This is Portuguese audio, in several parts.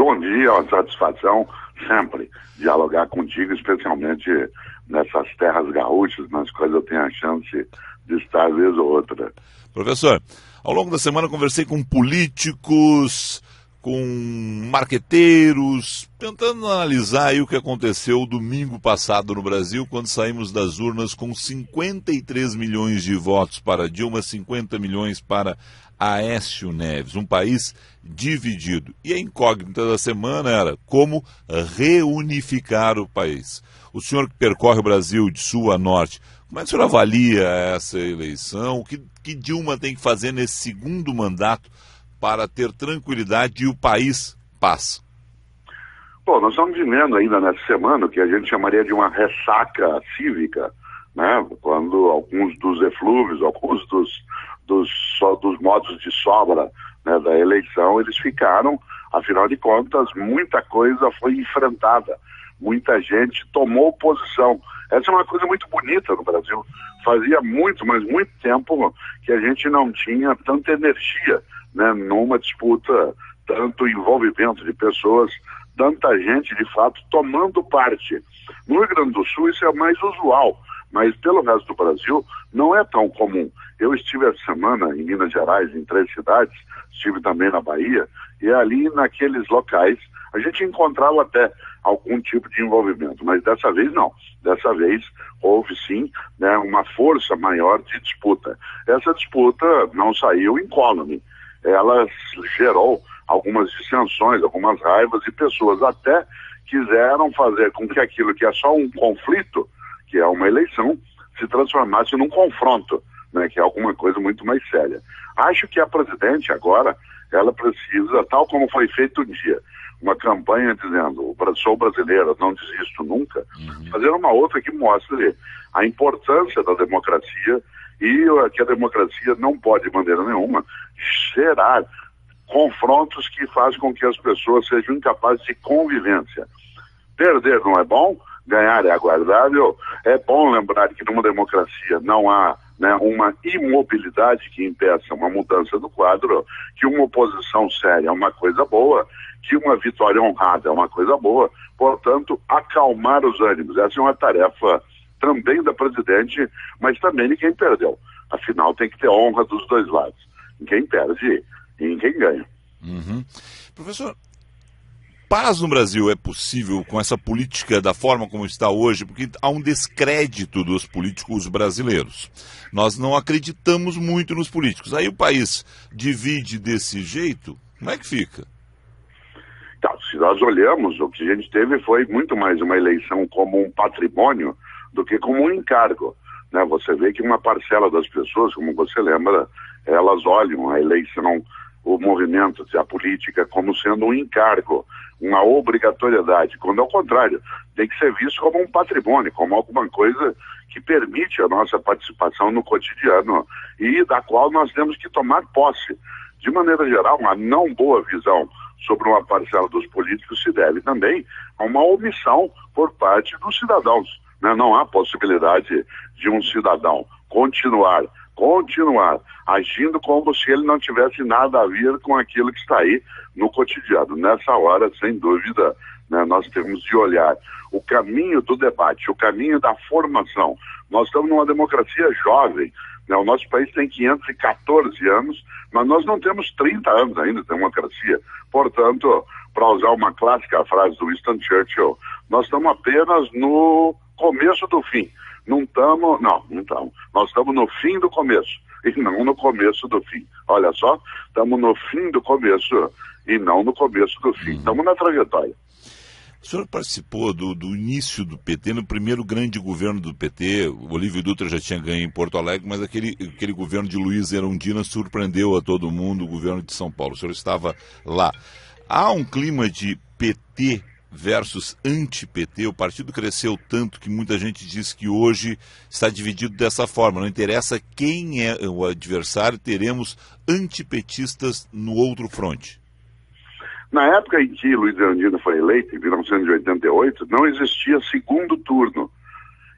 bom dia, uma satisfação sempre dialogar contigo, especialmente nessas terras gaúchas, nas quais eu tenho a chance de estar vez ou outra. Professor, ao longo da semana conversei com políticos, com marqueteiros, tentando analisar aí o que aconteceu domingo passado no Brasil, quando saímos das urnas com 53 milhões de votos para Dilma, 50 milhões para Aécio Neves, um país dividido. E a incógnita da semana era como reunificar o país. O senhor que percorre o Brasil de sul a norte, como é que o senhor avalia essa eleição? O que Dilma tem que fazer nesse segundo mandato para ter tranquilidade e o país paz? Bom, nós estamos vivendo ainda nessa semana o que a gente chamaria de uma ressaca cívica, né? Quando alguns dos eflúvios, alguns dos modos de sobra, né, da eleição, eles ficaram, afinal de contas, muita coisa foi enfrentada, muita gente tomou posição. Essa é uma coisa muito bonita no Brasil. Fazia muito, mas muito tempo que a gente não tinha tanta energia, né, numa disputa, tanto envolvimento de pessoas, tanta gente, de fato, tomando parte. No Rio Grande do Sul isso é mais usual, mas pelo resto do Brasil não é tão comum. Eu estive essa semana em Minas Gerais, em 3 cidades, estive também na Bahia, e ali naqueles locais a gente encontrava até algum tipo de envolvimento, mas dessa vez não. Dessa vez houve sim, né, uma força maior de disputa. Essa disputa não saiu incólume. Ela gerou algumas dissensões, algumas raivas, e pessoas até quiseram fazer com que aquilo que é só um conflito, que é uma eleição, se transformasse num confronto, né, que é alguma coisa muito mais séria. Acho que a presidente agora, ela precisa, tal como foi feito um dia, uma campanha dizendo, sou brasileira, não desisto nunca, fazer uma outra que mostre a importância da democracia e que a democracia não pode, de maneira nenhuma, gerar confrontos que fazem com que as pessoas sejam incapazes de convivência. Perder não é bom, ganhar é aguardável. É bom lembrar que numa democracia não há, né, uma imobilidade que impeça uma mudança do quadro, que uma oposição séria é uma coisa boa, que uma vitória honrada é uma coisa boa. Portanto, acalmar os ânimos. Essa é uma tarefa também da presidente, mas também de quem perdeu. Afinal, tem que ter honra dos dois lados. Em quem perde e em quem ganha. Professor, paz no Brasil é possível com essa política da forma como está hoje? Porque há um descrédito dos políticos brasileiros. Nós não acreditamos muito nos políticos. Aí o país divide desse jeito, como é que fica? Então, se nós olhamos, o que a gente teve foi muito mais uma eleição como um patrimônio do que como um encargo, né? Você vê que uma parcela das pessoas, como você lembra, elas olham a eleição, o movimento, a política, como sendo um encargo, uma obrigatoriedade, quando ao contrário, tem que ser visto como um patrimônio, como alguma coisa que permite a nossa participação no cotidiano e da qual nós temos que tomar posse. De maneira geral, uma não boa visão sobre uma parcela dos políticos se deve também a uma omissão por parte dos cidadãos, né? Não há possibilidade de um cidadão continuar agindo como se ele não tivesse nada a ver com aquilo que está aí no cotidiano. Nessa hora, sem dúvida, né, nós temos de olhar o caminho do debate, o caminho da formação. Nós estamos numa democracia jovem, né? O nosso país tem 514 anos, mas nós não temos 30 anos ainda de democracia. Portanto, para usar uma clássica frase do Winston Churchill, nós estamos apenas no começo do fim. Não estamos. Nós estamos no fim do começo e não no começo do fim. Olha só, estamos no fim do começo e não no começo do fim. Estamos na trajetória. O senhor participou do início do PT, no primeiro grande governo do PT. O Olívio Dutra já tinha ganho em Porto Alegre, mas aquele governo de Luiz Erundina surpreendeu a todo mundo, o governo de São Paulo. O senhor estava lá. Há um clima de PT versus anti-PT. O partido cresceu tanto que muita gente diz que hoje está dividido dessa forma. Não interessa quem é o adversário, teremos antipetistas no outro fronte. Na época em que Luiz Erundina foi eleito, em 1988, não existia segundo turno.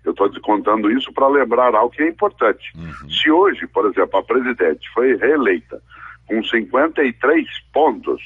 Eu estou contando isso para lembrar algo que é importante. Se hoje, por exemplo, a presidente foi reeleita com 53 pontos,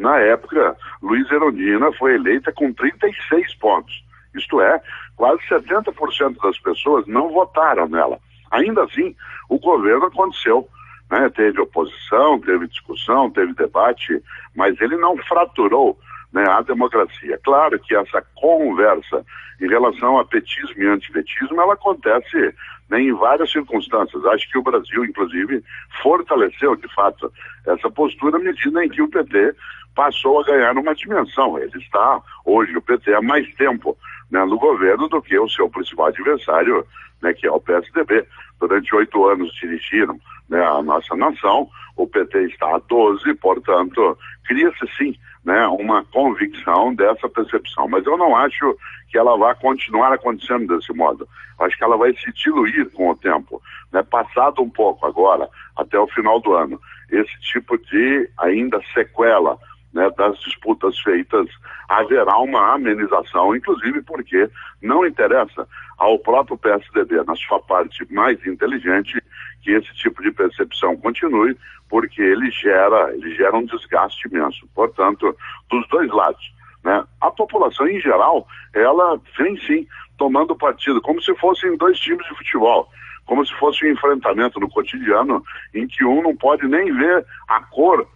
Na época, Luiz Erundina foi eleita com 36 pontos. Isto é, quase 70% das pessoas não votaram nela. Ainda assim, o governo aconteceu, né? Teve oposição, teve discussão, teve debate, mas ele não fraturou, né, a democracia. Claro que essa conversa em relação a petismo e antipetismo, ela acontece, né, em várias circunstâncias. Acho que o Brasil, inclusive, fortaleceu, de fato, essa postura à medida em que o PT passou a ganhar uma dimensão. Ele está, hoje, o PT há mais tempo, né, no governo do que o seu principal adversário, né, que é o PSDB. Durante 8 anos dirigiram, né, a nossa nação, o PT está há 12, portanto, cria-se sim, né, uma convicção dessa percepção. Mas eu não acho que ela vai continuar acontecendo desse modo. Acho que ela vai se diluir com o tempo, né, passado um pouco agora, até o final do ano, esse tipo de ainda sequela, né, das disputas feitas, haverá uma amenização, inclusive porque não interessa ao próprio PSDB, na sua parte mais inteligente, que esse tipo de percepção continue, porque ele gera um desgaste imenso. Portanto, dos dois lados, né? A população em geral, ela vem sim tomando partido, como se fossem 2 times de futebol, como se fosse um enfrentamento no cotidiano em que um não pode nem ver a cor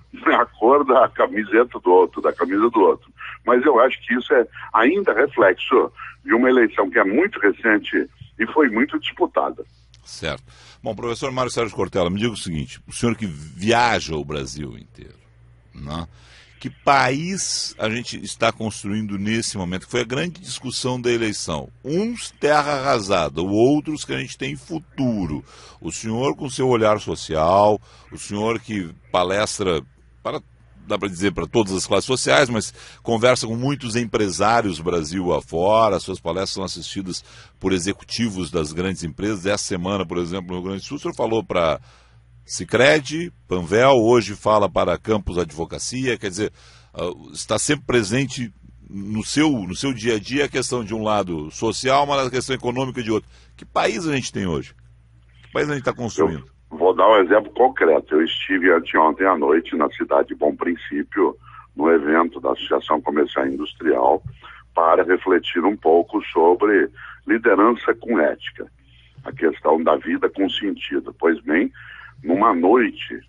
da camiseta do outro, da camisa do outro. Mas eu acho que isso é ainda reflexo de uma eleição que é muito recente e foi muito disputada. Certo. Bom, professor Mário Sérgio Cortella, me diga o seguinte, o senhor que viaja o Brasil inteiro, né? Que país a gente está construindo nesse momento? Que foi a grande discussão da eleição. Uns terra arrasada, outros que a gente tem futuro. O senhor com seu olhar social, o senhor que palestra para, dá para dizer, para todas as classes sociais, mas conversa com muitos empresários Brasil afora, suas palestras são assistidas por executivos das grandes empresas. Essa semana, por exemplo, no Rio Grande do Sul, o senhor falou para Sicredi, Panvel, hoje fala para Campos Advocacia, quer dizer, está sempre presente no seu dia a dia a questão de um lado social, mas a questão econômica de outro. Que país a gente tem hoje? Que país a gente está construindo? Eu vou dar um exemplo concreto. Eu estive anteontem à noite na cidade de Bom Princípio, no evento da Associação Comercial e Industrial, para refletir um pouco sobre liderança com ética, a questão da vida com sentido. Pois bem, numa noite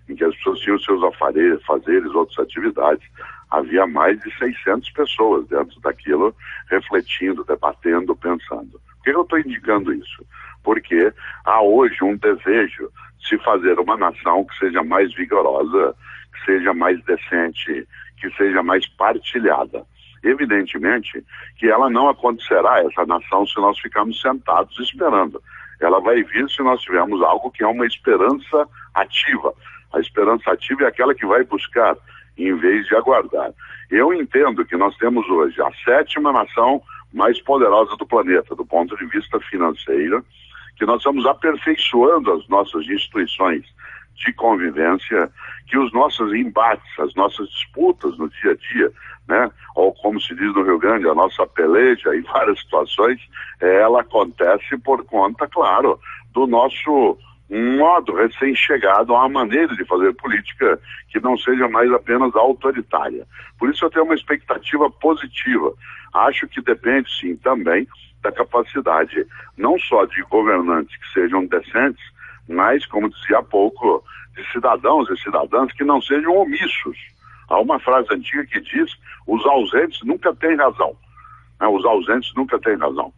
em que as pessoas tinham seus afazeres, outras atividades, havia mais de 600 pessoas dentro daquilo, refletindo, debatendo, pensando. Por que eu estou indicando isso? Porque há hoje um desejo de se fazer uma nação que seja mais vigorosa, que seja mais decente, que seja mais partilhada. Evidentemente que ela não acontecerá, essa nação, se nós ficarmos sentados esperando. Ela vai vir se nós tivermos algo que é uma esperança ativa. A esperança ativa é aquela que vai buscar, em vez de aguardar. Eu entendo que nós temos hoje a 7ª nação mais poderosa do planeta, do ponto de vista financeiro, que nós estamos aperfeiçoando as nossas instituições de convivência, que os nossos embates, as nossas disputas no dia a dia, né, ou como se diz no Rio Grande, a nossa peleja em várias situações, ela acontece por conta, claro, do nosso modo recém-chegado a uma maneira de fazer política que não seja mais apenas autoritária. Por isso eu tenho uma expectativa positiva. Acho que depende, sim, também da capacidade não só de governantes que sejam decentes, mas, como dizia há pouco, de cidadãos e cidadãs que não sejam omissos. Há uma frase antiga que diz: os ausentes nunca têm razão. Os ausentes nunca têm razão.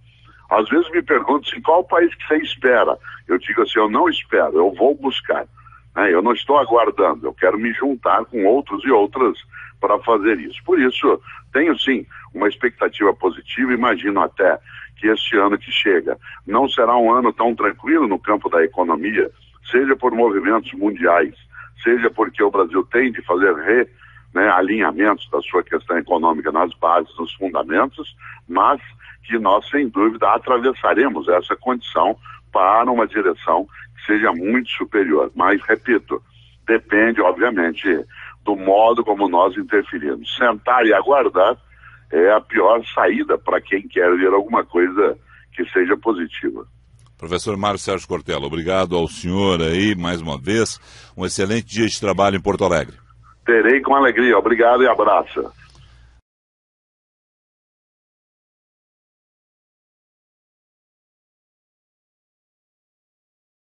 Às vezes me perguntam assim, qual o país que você espera? Eu digo assim, eu não espero, eu vou buscar. Eu não estou aguardando, eu quero me juntar com outros e outras para fazer isso. Por isso, tenho sim uma expectativa positiva, imagino até que este ano que chega não será um ano tão tranquilo no campo da economia, seja por movimentos mundiais, seja porque o Brasil tem de fazer alinhamentos da sua questão econômica nas bases, nos fundamentos, mas que nós, sem dúvida, atravessaremos essa condição para uma direção que seja muito superior. Mas, repito, depende, obviamente, do modo como nós interferimos. Sentar e aguardar é a pior saída para quem quer ver alguma coisa que seja positiva. Professor Mário Sérgio Cortella, obrigado ao senhor aí, mais uma vez. Um excelente dia de trabalho em Porto Alegre. Terei com alegria. Obrigado e abraço.